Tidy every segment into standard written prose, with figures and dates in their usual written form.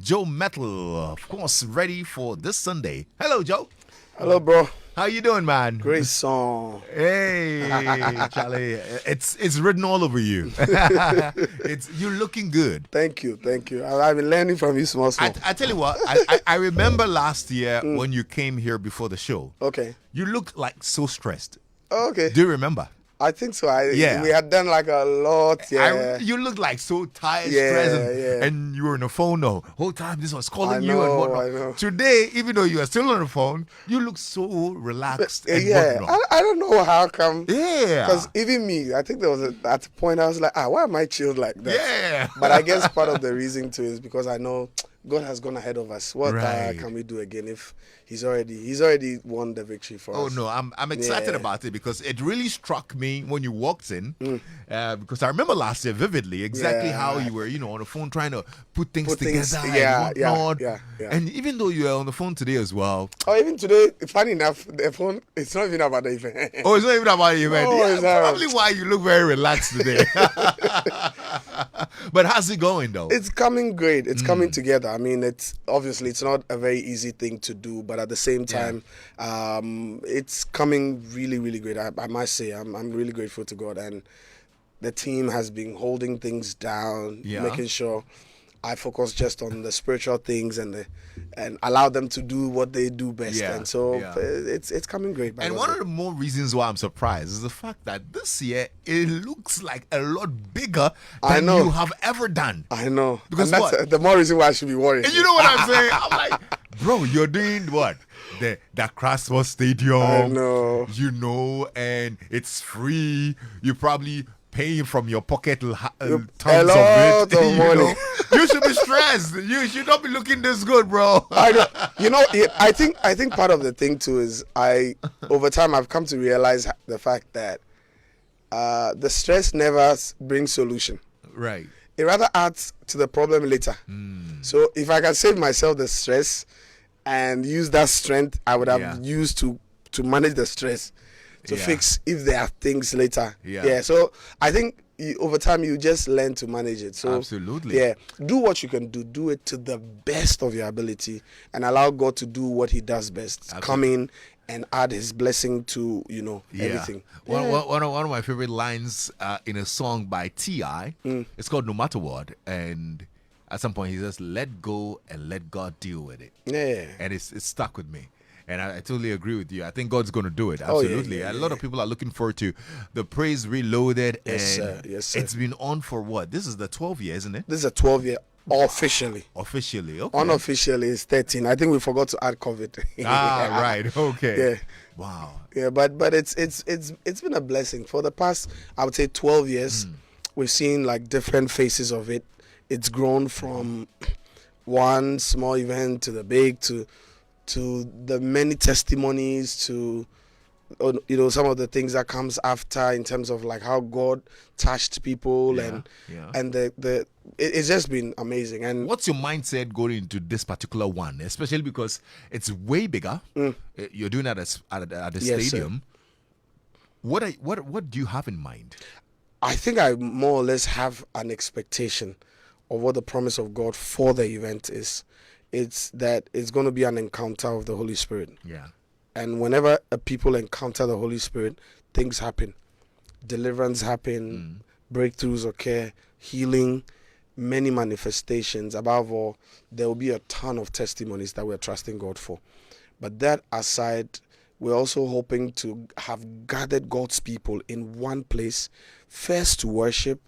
Joe Mettle, of course, ready for this Sunday. Hello, Joe. Hello, bro. How you doing, man? Great song. Hey, Charlie. It's written all over you. You're looking good. Thank you. I've been learning from you small. I tell you what, I remember last year when you came here before the show. Okay. You looked like so stressed. Okay. Do you remember? I think so. Yeah. We had done like a lot. Yeah. You looked like so tired, stressed, and you were on the phone the whole time. This was calling you and whatnot. I know. Today, even though you are still on the phone, you look so relaxed and whatnot. I don't know how come. Yeah. Because even me, I think there was at a point I was like, why am I chilled like that? Yeah. But I guess part of the reason too is because I know God has gone ahead of us. What Right. can we do again if He's already won the victory for us? Oh no, I'm excited about it because it really struck me when you walked in. Because I remember last year vividly exactly how you were, on the phone trying to put things together and whatnot. Yeah. And even though you are on the phone today as well. Oh, even today, funny enough, the phone, it's not even about the event. Oh, it's not even about the event. No, it's not. Probably why you look very relaxed today. But how's it going though? It's coming great. It's coming together. I mean, it's not a very easy thing to do, but at the same time, it's coming really, really great. I must say, I'm really grateful to God, and the team has been holding things down, making sure I focus just on the spiritual things and allow them to do what they do best. And so it's coming great. And one of the more reasons why I'm surprised is the fact that this year it looks like a lot bigger than you have ever done. I know. Because and that's the more reason why I should be worried. And you know what I'm saying? I'm like, bro, you're doing what? The Craswell Stadium. I know. And it's free. You probably paying from your pocket tons a lot of it. Of money. You should be stressed. You should not be looking this good, bro. I know. I think part of the thing too is over time I've come to realize the fact that the stress never brings solution. Right. It rather adds to the problem later. So if I can save myself the stress and use that strength I would have used to manage the stress to fix if there are things later. So I think over time you just learn to manage it. So absolutely. Do what you can do. Do it to the best of your ability and allow God to do what He does best. Absolutely. Come in and add His blessing to everything. One of my favorite lines in a song by T.I. It's called No Matter What, and at some point he says, "Let go and let God deal with it." And it's stuck with me. And I totally agree with you. I think God's going to do it. Absolutely. A lot of people are looking forward to the Praise Reloaded. Yes, sir. It's been on for what? This is the 12th year, isn't it? This is a 12-year officially. Officially, okay. Unofficially, it's 13. I think we forgot to add COVID. Right. Okay. Yeah. Wow. Yeah, but it's been a blessing. For the past, I would say 12 years, we've seen like different phases of it. It's grown from one small event to the big to the many testimonies, to some of the things that comes after in terms of like how God touched people and it's just been amazing. And what's your mindset going into this particular one, especially because it's way bigger? You're doing that at the stadium. Sir. What do you have in mind? I think I more or less have an expectation of what the promise of God for the event is. It's that it's going to be an encounter of the Holy Spirit. Yeah. And whenever people encounter the Holy Spirit, things happen. Deliverance happen, breakthroughs occur, healing, many manifestations. Above all, there will be a ton of testimonies that we're trusting God for. But that aside, we're also hoping to have gathered God's people in one place, first to worship,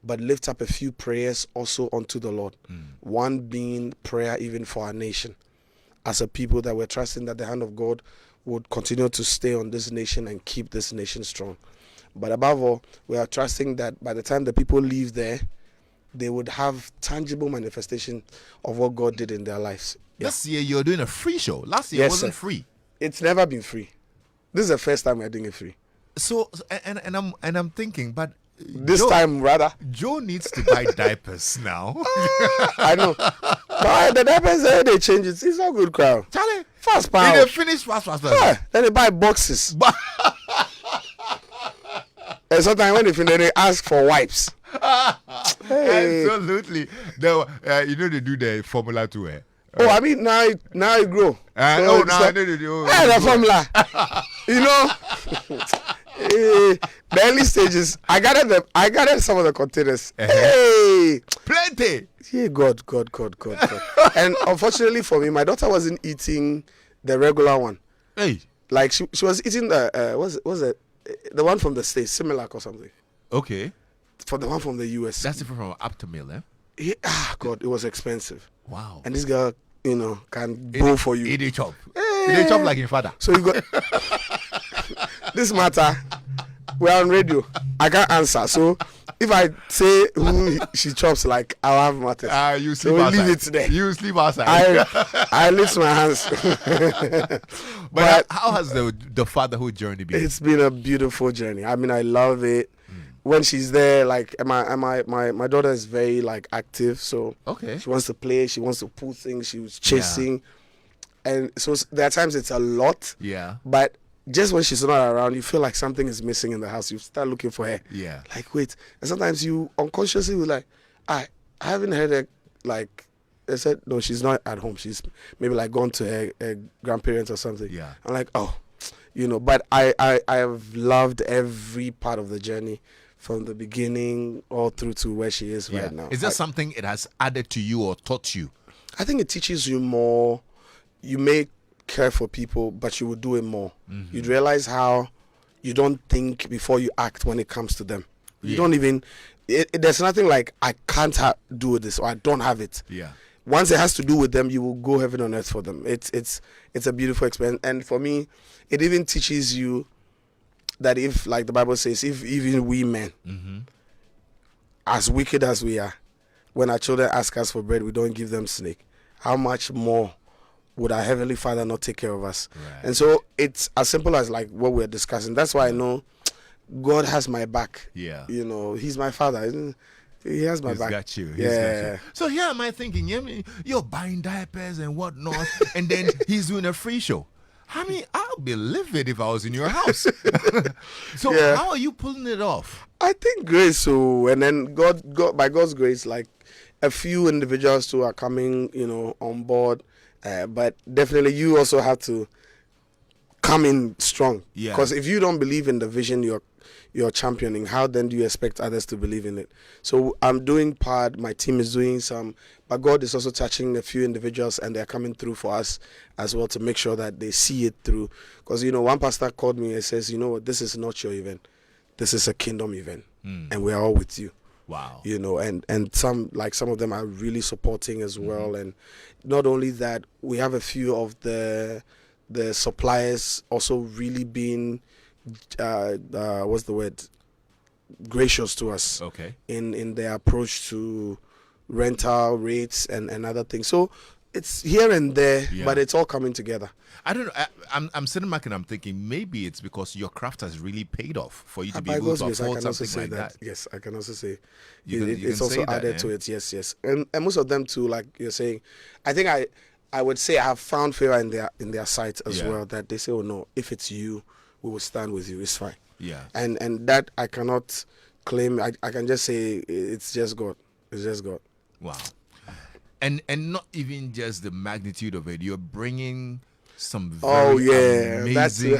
but lift up a few prayers also unto the Lord. One being prayer even for our nation. As a people that we're trusting that the hand of God would continue to stay on this nation and keep this nation strong. But above all, we are trusting that by the time the people leave there, they would have tangible manifestation of what God did in their lives. This year you're doing a free show. Last year it wasn't free. It's never been free. This is the first time we're doing it free. So and I'm thinking, but this time rather Joe needs to buy diapers now. I know. But the diapers they change it. It's all good, crowd. Charlie, fast power. They finish fast. Yeah, then they buy boxes. And sometimes when they finish, they ask for wipes. Hey. Absolutely. No, you know they do the Formula 2, eh? Oh, I mean now you grow. No, the formula. You know, the early stages. I gathered some of the containers. Hey, plenty. Yeah, God. And unfortunately for me, my daughter wasn't eating the regular one. Hey, like she was eating the was it the one from the States, Similac or something. Okay. For the one from the US. That's different from Aptamil, eh? Yeah, God, it was expensive. Wow. And this girl, can go for you. Eat chop. Eat chop like your father. So you got this matter. We're on radio. I can't answer. So if I say who she chops, like I'll have matters. You sleep outside. Leave it there. You sleep outside. I lift my hands. but how has the fatherhood journey been? It's been a beautiful journey. I mean, I love it. When she's there, like my daughter is very like active, so okay, she wants to play, she wants to pull things, she was chasing, and so there are times it's a lot, but just when she's not around, you feel like something is missing in the house. You start looking for her, like wait, and sometimes you unconsciously will like, I haven't heard her, like they said no, she's not at home, she's maybe like gone to her grandparents or something. I'm like, oh, but I have loved every part of the journey. From the beginning all through to where she is right now. Is there something it has added to you or taught you? I think it teaches you more. You may care for people, but you will do it more. Mm-hmm. You'd realize how you don't think before you act when it comes to them. You don't even... there's nothing like, I can't do this or I don't have it. Once it has to do with them, you will go heaven on earth for them. It's a beautiful experience. And for me, it even teaches you that if, like the Bible says, if even we men, as wicked as we are, when our children ask us for bread, we don't give them snake, how much more would our Heavenly Father not take care of us? Right. And so it's as simple as like what we're discussing. That's why I know God has my back. He's my Father. He has my back. Got you. He's got you. So here am I thinking, you're buying diapers and whatnot, and then he's doing a free show. I mean, I'll be livid if I was in your house. So how are you pulling it off? I think grace. So, and then God, by God's grace, like a few individuals too are coming, on board. But definitely, you also have to come in strong. Because if you don't believe in the vision you're championing, how then do you expect others to believe in it? So I'm doing part. My team is doing some. But God is also touching a few individuals, and they're coming through for us as well to make sure that they see it through. Because, one pastor called me and says, this is not your event. This is a kingdom event, and we're all with you. Wow. And some of them are really supporting as well. And not only that, we have a few of the suppliers also really being, what's the word? Gracious to us. Okay. In their approach to rental rates and other things. So it's here and there, but it's all coming together. I don't know. I'm sitting back and I'm thinking maybe it's because your craft has really paid off for you to be able to afford something like that. Yes, I can also say it's also added to it. Yes. And most of them too, like you're saying, I think I would say I have found favor in their sight as well, that they say, oh no, if it's you, we will stand with you. It's fine. Yeah. And that I cannot claim. I can just say it's just God. It's just God. Wow. And not even just the magnitude of it. You're bringing some very amazing.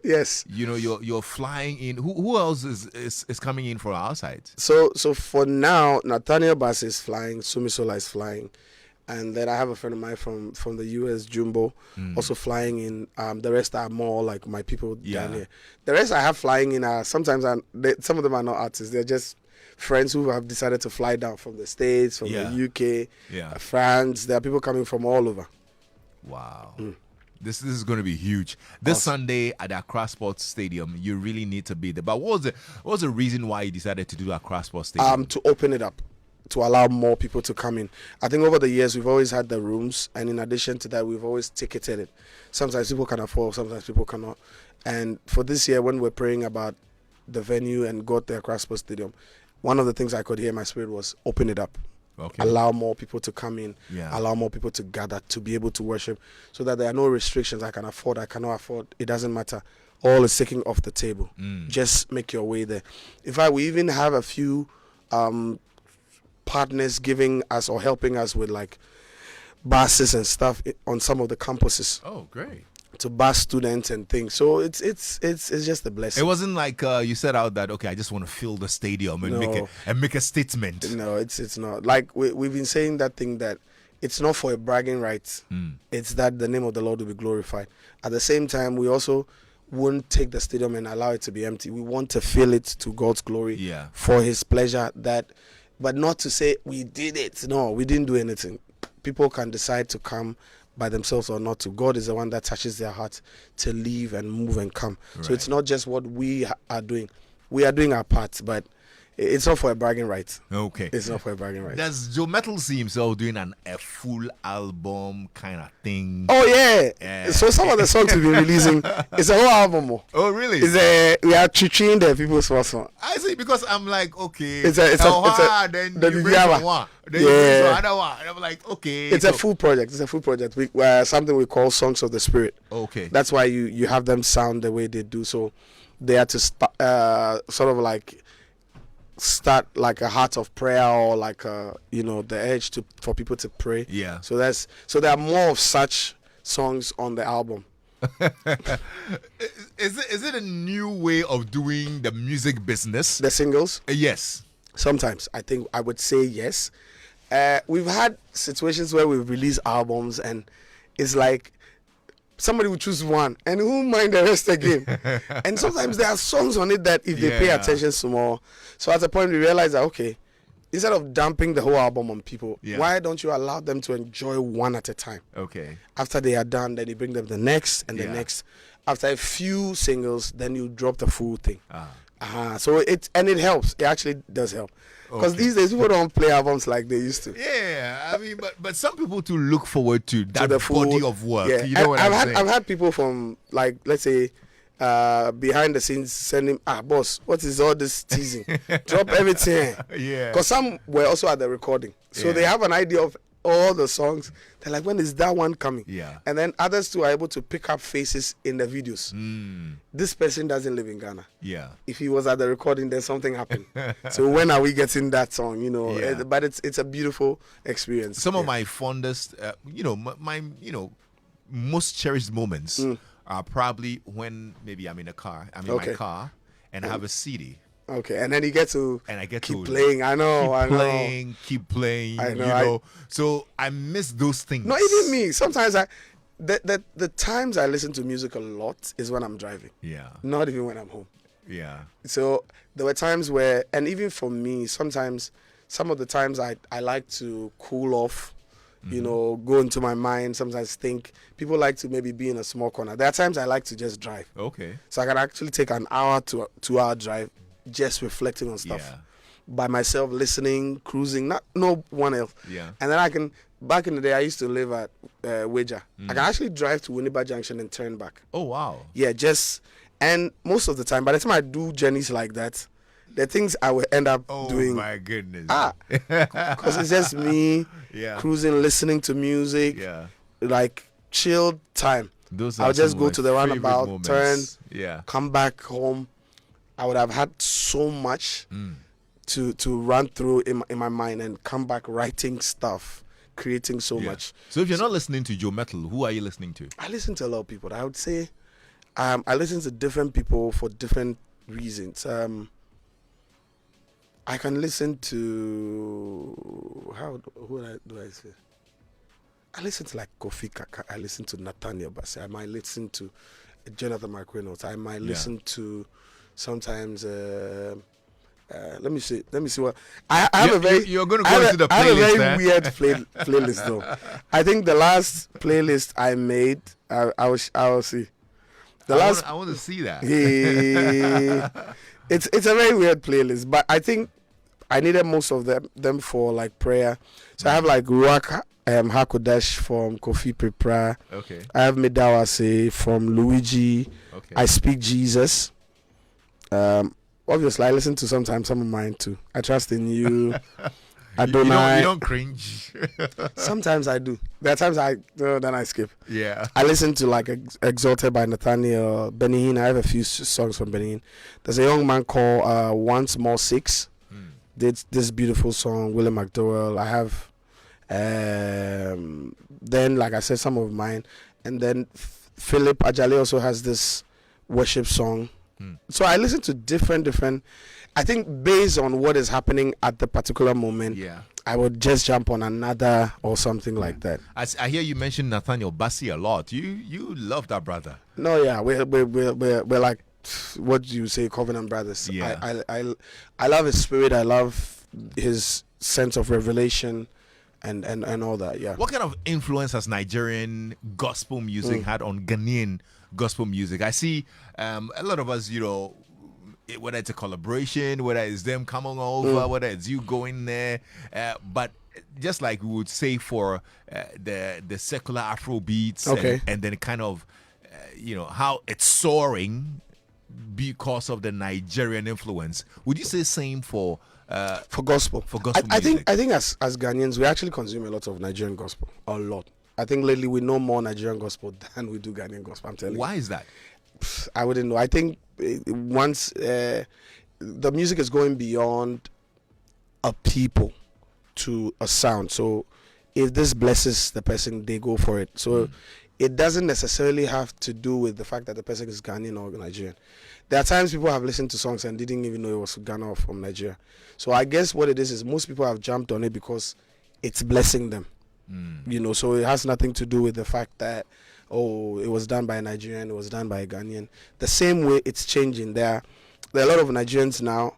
Yes. You're flying in. Who else is coming in for our side? So for now, Nathaniel Bass is flying. Sumisola is flying. And then I have a friend of mine from the US, Jumbo, also flying in. The rest are more like my people down here. The rest I have flying in are sometimes some of them are not artists. They're just friends who have decided to fly down from the States, from the UK, France. There are people coming from all over. Wow. This is going to be huge. This Sunday at the Accra Sports Stadium, you really need to be there. But what was the reason why you decided to do Accra Sports Stadium? To open it up, to allow more people to come in. I think over the years, we've always had the rooms. And in addition to that, we've always ticketed it. Sometimes people can afford, sometimes people cannot. And for this year, when we're praying about the venue and got the Accra Sports Stadium, one of the things I could hear in my spirit was open it up. Okay. Allow more people to come in, allow more people to gather, to be able to worship, so that there are no restrictions. I can afford, I cannot afford, it doesn't matter. All is taken off the table. Just make your way there. In fact, we even have a few partners giving us or helping us with like buses and stuff on some of the campuses. Oh, great. To bus students and things. So it's just a blessing. It wasn't like you set out that, okay, I just want to fill the stadium and make a statement. No, it's not. Like we've been saying that thing that it's not for a bragging right. It's that the name of the Lord will be glorified. At the same time, we also won't take the stadium and allow it to be empty. We want to fill it to God's glory, for His pleasure. But not to say we did it. No, we didn't do anything. People can decide to come by themselves or not to. God is the one that touches their heart to leave and move and come. Right. So it's not just what we are doing. We are doing our part, but it's not for a bragging right. Okay. It's not for a bragging right. Does Joe Mettle see himself doing a full album kind of thing? Oh, yeah. So some of the songs we've been releasing, it's a whole album. Oh, really? We are treating the people's first song. I see, because I'm like, okay. Then you bring one. Then you bring another one. And I'm like, okay. It's a full project. It's a full project. Something we call Songs of the Spirit. Okay. That's why you have them sound the way they do. So they had to sort of like start like a heart of prayer, or like the urge for people to pray. Yeah. So there are more of such songs on the album. Is it a new way of doing the music business? The singles? Yes. Sometimes I would say yes. We've had situations where we've released albums and it's like somebody will choose one and who won't mind the rest again. And sometimes there are songs on it that if they pay attention some more. So at a point we realize that, okay, instead of dumping the whole album on people, why don't you allow them to enjoy one at a time? Okay. After they are done, then you bring them the next and the next. After a few singles, then you drop the full thing. So it helps. It actually does help. Because these days people don't play albums like they used to. Yeah, I mean, but some people to look forward to that body of work. Yeah. You know what I'm saying? I've had people from, like, let's say, behind the scenes sending, boss, what is all this teasing? Drop everything. Yeah. Because some were also at the recording. So they have an idea of all the songs. They're like, when is that one coming? Yeah. And then others too are able to pick up faces in the videos. This person doesn't live in Ghana. Yeah. If he was at the recording, then something happened. So when are we getting that song? You know, but it's a beautiful experience. Some of my fondest, my most cherished moments are probably when maybe I'm in my car and I have a CD. Okay, and then you get to keep playing. I know. Keep playing. I know. So I miss those things. Not even me. Sometimes the times I listen to music a lot is when I'm driving. Yeah. Not even when I'm home. Yeah. So there were times where, and even for me, sometimes some of the times I like to cool off. Go into my mind, sometimes think. People like to maybe be in a small corner. There are times I like to just drive. Okay. So I can actually take an hour to 2 hour drive just reflecting on stuff by myself, listening, cruising, no one else. Yeah. And then I can, back in the day, I used to live at Weja. I can actually drive to Winneba Junction and turn back. Oh, wow. Yeah, and most of the time, by the time I do journeys like that, the things I will end up doing. Oh, my goodness. Because it's just me cruising, listening to music, like chilled time. I'll just go to the roundabout, turn, come back home. I would have had so much to run through in my mind and come back writing stuff, creating so much. So if you're not listening to Joe Mettle, who are you listening to? I listen to a lot of people. I would say I listen to different people for different reasons. I can listen to who do I say? I listen to like Kofi Kaka. I listen to Nathaniel Bassey. I might listen to Jonathan McReynolds. I might listen to sometimes. Let me see what I have a very. You're going to go into the playlist. I have a very weird playlist though. I think the last playlist I made, I will see. I want to see that. It's a very weird playlist, but I think I needed most of them for like prayer. So I have like Ruach Hakodesh from Kofi Prepra. Okay. I have Medawase from Luigi. Okay. I Speak Jesus. Obviously I listen to sometimes some of mine too. I Trust in You. Adonai. You don't cringe. Sometimes I do. There are times then I skip. Yeah. I listen to like Exalted by Nathaniel, Benny Hinn. I have a few songs from Benny Hinn. There's a young man called Once More 6. did this beautiful song, William McDowell. I have, then like I said, some of mine, and then Philip Ajale also has this worship song. So I listen to different. I think based on what is happening at the particular moment, I would just jump on another or something like that. I hear you mention Nathaniel Bassey a lot. You love that brother. No, yeah, we're like, what do you say, covenant brothers? Yeah. I love his spirit. I love his sense of revelation, and all that. Yeah. What kind of influence has Nigerian gospel music had on Ghanaian gospel music? I see a lot of us, whether it's a collaboration, whether it's them coming over, whether it's you going there, but just like we would say for the secular Afro beats, and then kind of how it's soaring because of the Nigerian influence. Would you say same for gospel? For gospel music? I think as Ghanaians, we actually consume a lot of Nigerian gospel. A lot. I think lately we know more Nigerian gospel than we do Ghanaian gospel. I'm telling you. Why is that? I wouldn't know. I think once the music is going beyond a people to a sound. So if this blesses the person, they go for it. So it doesn't necessarily have to do with the fact that the person is Ghanaian or Nigerian. There are times people have listened to songs and didn't even know it was Ghana or from Nigeria. So I guess what it is most people have jumped on it because it's blessing them. So it has nothing to do with the fact that it was done by a Nigerian, it was done by a Ghanaian. The same way it's changing. There are a lot of Nigerians now,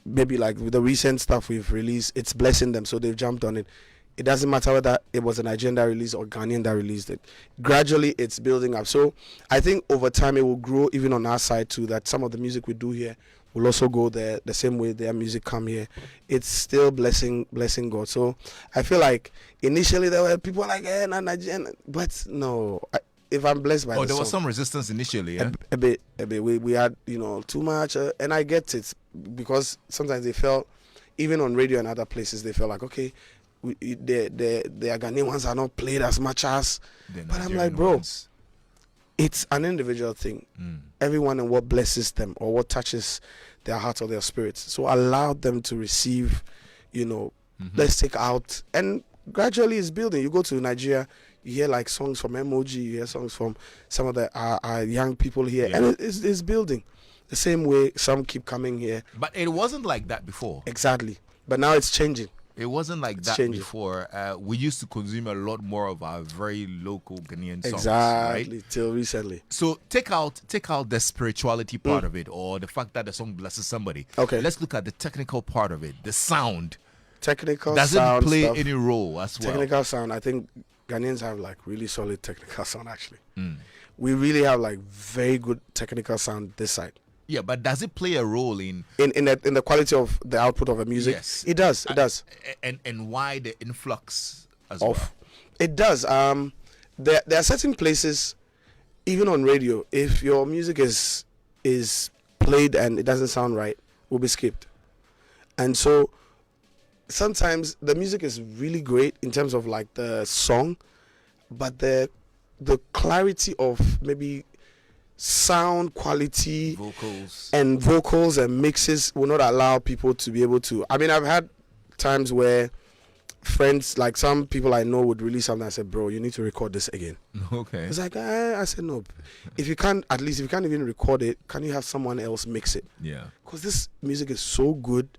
maybe like with the recent stuff we've released, it's blessing them, so they've jumped on it. It doesn't matter whether it was a Nigerian that released or Ghanaian that released it. Gradually, it's building up. So I think over time it will grow even on our side too, that some of the music we do here will also go there the same way their music come here. It's still blessing God. So I feel like initially there were people like, not Nigerian. But no, if I'm blessed by there was some resistance initially, yeah? A bit. We had, too much. And I get it because sometimes they felt, even on radio and other places, they felt like, okay, the Ghanaian ones are not played as much as, but I'm like, bro, it's an individual thing. Everyone and what blesses them or what touches their heart or their spirits. So allow them to receive, let's take out, and gradually it's building. You go to Nigeria, you hear like songs from MOG, you hear songs from some of the our young people here, and it's building. The same way some keep coming here. But it wasn't like that before. Exactly. But now it's changing. It wasn't like that before. We used to consume a lot more of our very local Ghanaian songs. Exactly, right? Till recently. So take out the spirituality part of it, or the fact that the song blesses somebody. Okay. Let's look at the technical part of it, the sound. Technical does sound. Does it play stuff. any role as well? Technical sound. I think Ghanaians have like really solid technical sound actually. We really have like very good technical sound this side. Yeah, but does it play a role in the quality of the output of a music? Yes, it does. It does. And why the influx as well? It does. There are certain places, even on radio, if your music is played and it doesn't sound right, will be skipped. And so sometimes the music is really great in terms of like the song, but the clarity of maybe sound quality, vocals and mixes will not allow people to be able to. I mean, I've had times where friends, like some people I know, would release something. I said, bro, you need to record this again. Okay. It's like, I said, no. If you can't even record it, can you have someone else mix it? Yeah. Because this music is so good,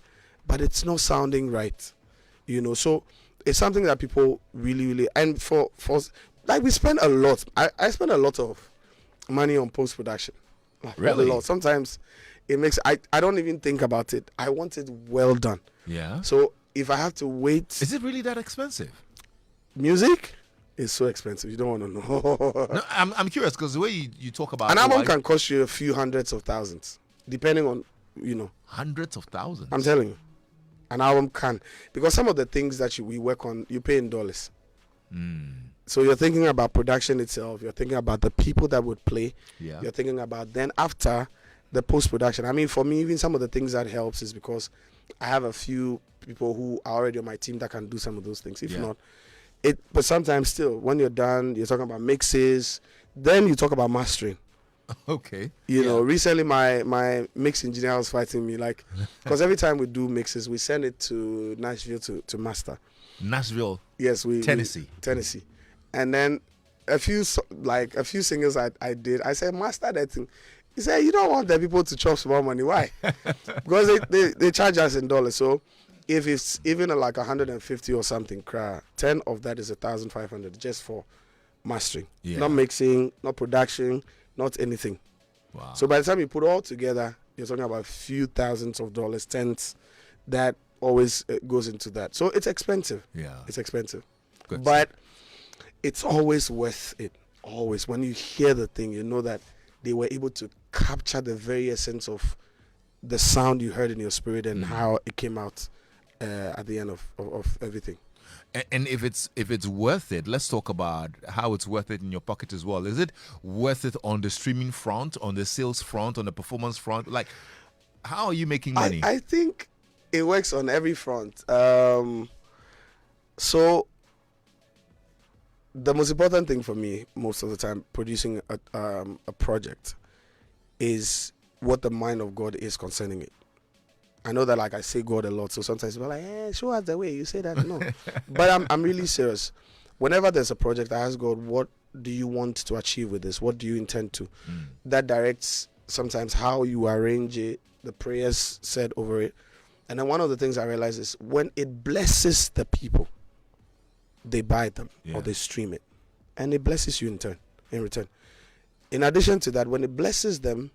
but it's not sounding right. So it's something that people really, really, and for like we spend a lot. I spend a lot of money on post-production. Really? A lot. Sometimes it makes I don't even think about it. I want it well done. Yeah. So if I have to wait, is it really that expensive? Music is so expensive. You don't want to know. No, I'm curious because the way you talk about an album can cost you a few hundreds of thousands, depending on hundreds of thousands. I'm telling you, an album can, because some of the things that we work on, you pay in dollars. So you're thinking about production itself. You're thinking about the people that would play. Yeah. You're thinking about then after the post-production. I mean, for me, even some of the things that helps is because I have a few people who are already on my team that can do some of those things. If not, but sometimes still, when you're done, you're talking about mixes. Then you talk about mastering. Okay. You know, recently my mix engineer was fighting me, like, because every time we do mixes, we send it to Nashville to master. Nashville. Yes, Tennessee. Tennessee. And then a few singers I did, I said, master that thing. He said, you don't want the people to chop small money. Why? Because they charge us in dollars. So if it's even like 150 or something, 10 of that is 1,500 just for mastering. Yeah. Not mixing, not production, not anything. Wow. So by the time you put it all together, you're talking about a few thousands of dollars, tens. That always goes into that. So it's expensive. Yeah. It's expensive. Good But it's always worth it. Always. When you hear the thing, you know that they were able to capture the very essence of the sound you heard in your spirit and how it came out at the end of everything. And if it's worth it, let's talk about how it's worth it in your pocket as well. Is it worth it on the streaming front, on the sales front, on the performance front? Like, how are you making money? I think it works on every front. So the most important thing for me most of the time producing a project is what the mind of God is concerning it. I know that, like, I say God a lot, so sometimes people are like, show us the way you say that. No. But I'm really serious. Whenever there's a project, I ask God, what do you want to achieve with this? What do you intend to? That directs sometimes how you arrange it, the prayers said over it. And then one of the things I realize is when it blesses the people, they buy them or they stream it. And it blesses you in return. In addition to that, when it blesses them,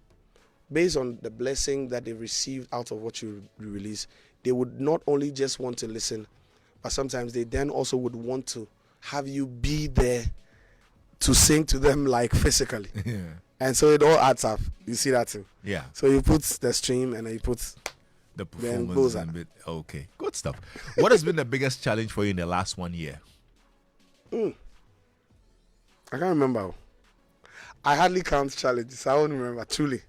based on the blessing that they received out of what you release, they would not only just want to listen, but sometimes they then also would want to have you be there to sing to them, like, physically. Yeah. And so it all adds up. You see that too? Yeah. So you put the stream and then you put the performance and bit. Okay, good stuff. What has been the biggest challenge for you in the last 1 year? I can't remember. I hardly count challenges. I don't remember, truly.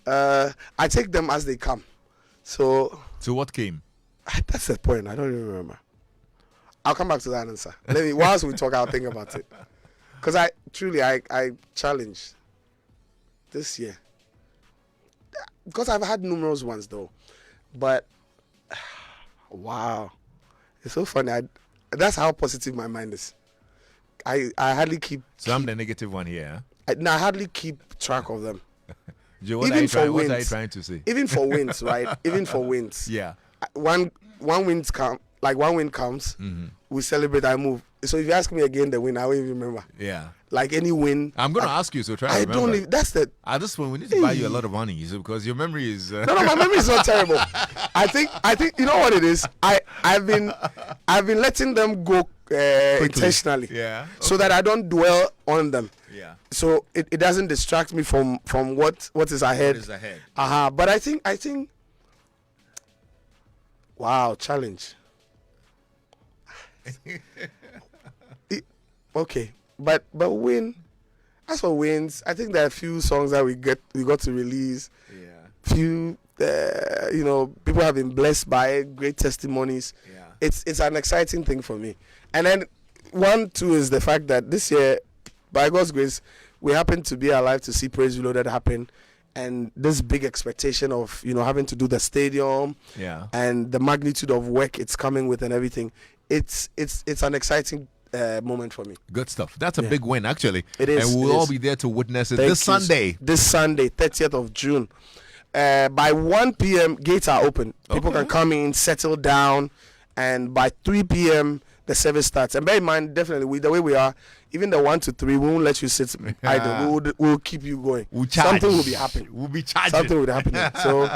I take them as they come. So what came? That's the point. I don't even remember. I'll come back to that answer. Whilst we talk, I'll think about it. Because I challenged this year. Because I've had numerous ones though. But wow. It's so funny. That's how positive my mind is. I hardly keep... So I'm the negative one here. I hardly keep track of them. Joe, what are you trying to say? Even for wins, right? Even for wins. Yeah. One win comes, we celebrate, I move. So if you ask me again the win, I won't even remember. Yeah. Like any win. I'm going to ask you, so try to remember. That's the... At this point, we need to buy you a lot of money, because your memory is... No, my memory is not terrible. I think, you know what it is? I've been letting them go intentionally. Yeah. Okay. So that I don't dwell on them. Yeah. So it doesn't distract me from what is ahead. What is ahead. But I think wow, challenge. Okay. But win. As for wins, I think there are a few songs that we got to release. Yeah. Few people have been blessed by it, great testimonies. Yeah. It's an exciting thing for me. And then one too is the fact that this year, by God's grace, we happen to be alive to see Praise Reloaded happen, and this big expectation of having to do the stadium, and the magnitude of work it's coming with and everything. It's an exciting moment for me. Good stuff. That's a big win, actually. It is, and we'll all be there to witness it this Sunday. This Sunday, 30th of June. By 1 p.m. gates are open. People can come in, settle down, and by 3 p.m. the service starts. And bear in mind, definitely, the way we are, even the 1 to 3, we won't let you sit idle. We'll keep you going. Something will be happening. We'll be charging. Something will be happening. So,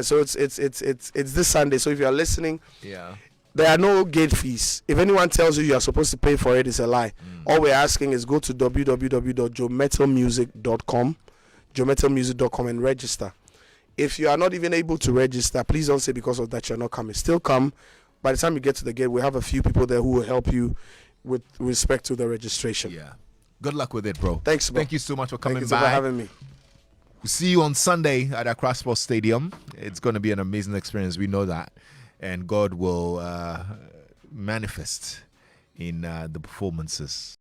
so it's this Sunday. So if you are listening, there are no gate fees. If anyone tells you are supposed to pay for it, it's a lie. All we're asking is go to www.joemettlemusic.com, joemettlemusic.com, and register. If you are not even able to register, please don't say because of that you're not coming. Still come. By the time you get to the gate, we have a few people there who will help you with respect to the registration. Yeah. Good luck with it, bro. Thanks, bro. Thank you so much for coming by. Thank you for having me. We'll see you on Sunday at Accra Sports Stadium. It's going to be an amazing experience. We know that. And God will manifest in the performances.